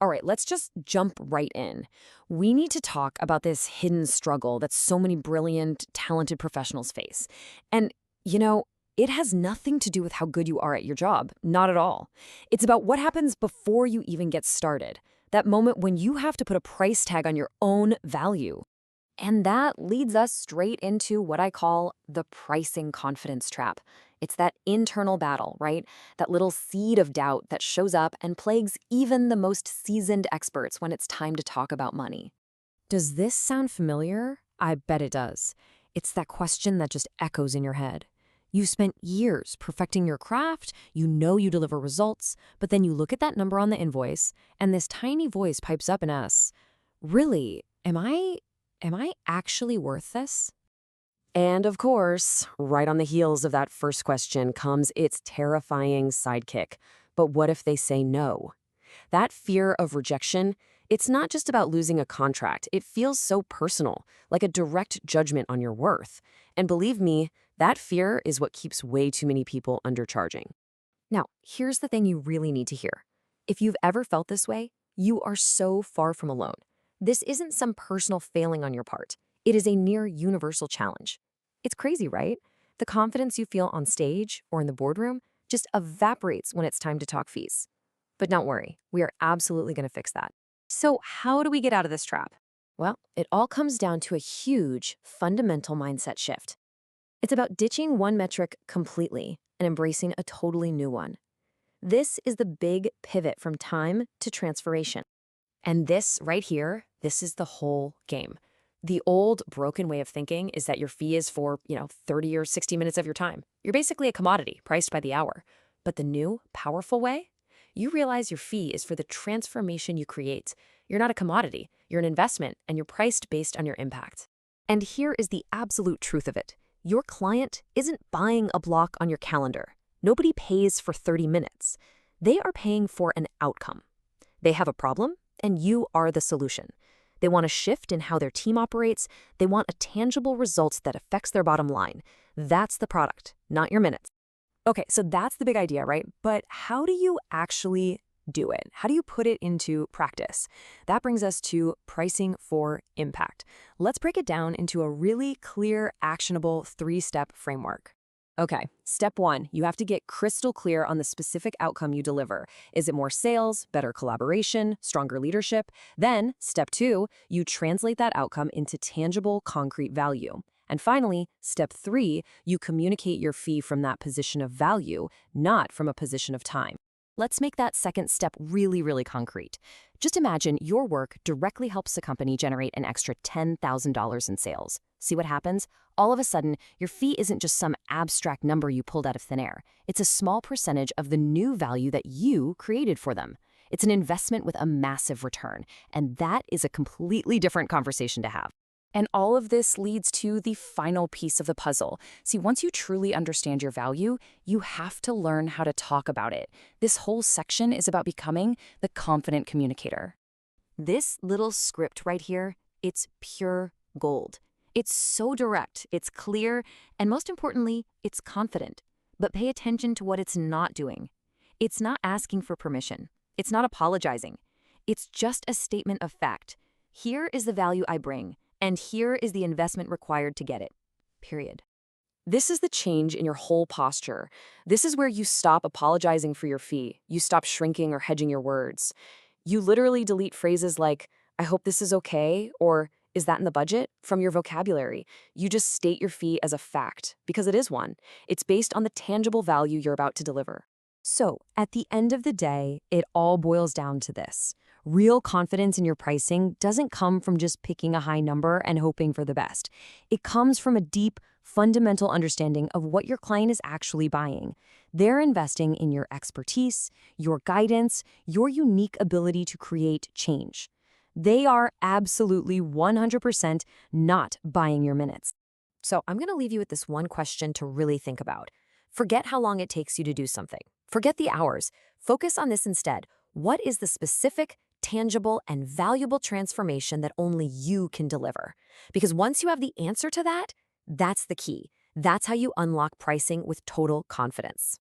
All right, let's just jump right in. We need to talk about this hidden struggle that so many brilliant, talented professionals face. And, you know, it has nothing to do with how good you are at your job. Not at all. It's about what happens before you even get started. That moment when you have to put a price tag on your own value. And that leads us straight into what I call the pricing confidence trap. It's that internal battle, right? That little seed of doubt that shows up and plagues even the most seasoned experts when it's time to talk about money. Does this sound familiar? I bet it does. It's that question that just echoes in your head. You spent years perfecting your craft, you know you deliver results, but then you look at that number on the invoice, and this tiny voice pipes up and asks, really, am I actually worth this? And of course, right on the heels of that first question comes its terrifying sidekick. But what if they say no? That fear of rejection, it's not just about losing a contract. It feels so personal, like a direct judgment on your worth. And believe me, that fear is what keeps way too many people undercharging. Now, here's the thing you really need to hear. If you've ever felt this way, you are so far from alone. This isn't some personal failing on your part. It is a near universal challenge. It's crazy, right? The confidence you feel on stage or in the boardroom just evaporates when it's time to talk fees. But don't worry, we are absolutely going to fix that. So, how do we get out of this trap? Well, it all comes down to a huge, fundamental mindset shift. It's about ditching one metric completely and embracing a totally new one. This is the big pivot from time to transformation. And this right here, this is the whole game. The old broken way of thinking is that your fee is for, 30 or 60 minutes of your time. You're basically a commodity priced by the hour. But the new, powerful way? You realize your fee is for the transformation you create. You're not a commodity. You're an investment, and you're priced based on your impact. And here is the absolute truth of it. Your client isn't buying a block on your calendar. Nobody pays for 30 minutes. They are paying for an outcome. They have a problem, and you are the solution. They want a shift in how their team operates. They want a tangible result that affects their bottom line. That's the product, not your minutes. Okay, so that's the big idea, right? But how do you actually do it? How do you put it into practice? That brings us to pricing for impact. Let's break it down into a really clear, actionable 3-step framework. Okay, step 1, you have to get crystal clear on the specific outcome you deliver. Is it more sales, better collaboration, stronger leadership? Then, step 2, you translate that outcome into tangible, concrete value. And finally, step 3, you communicate your fee from that position of value, not from a position of time. Let's make that second step really, really concrete. Just imagine your work directly helps the company generate an extra $10,000 in sales. See what happens? All of a sudden, your fee isn't just some abstract number you pulled out of thin air. It's a small percentage of the new value that you created for them. It's an investment with a massive return, and that is a completely different conversation to have. And all of this leads to the final piece of the puzzle. See, once you truly understand your value, you have to learn how to talk about it. This whole section is about becoming the confident communicator. This little script right here, it's pure gold. It's so direct, it's clear, and most importantly, it's confident. But pay attention to what it's not doing. It's not asking for permission. It's not apologizing. It's just a statement of fact. Here is the value I bring. And here is the investment required to get it. Period. This is the change in your whole posture. This is where you stop apologizing for your fee. You stop shrinking or hedging your words. You literally delete phrases like, I hope this is okay, or is that in the budget, from your vocabulary. You just state your fee as a fact, because it is one. It's based on the tangible value you're about to deliver. So, at the end of the day, it all boils down to this. Real confidence in your pricing doesn't come from just picking a high number and hoping for the best. It comes from a deep, fundamental understanding of what your client is actually buying. They're investing in your expertise, your guidance, your unique ability to create change. They are absolutely 100% not buying your minutes. So I'm going to leave you with this one question to really think about. Forget how long it takes you to do something. Forget the hours. Focus on this instead. What is the specific, tangible, and valuable transformation that only you can deliver? Because once you have the answer to that, that's the key. That's how you unlock pricing with total confidence.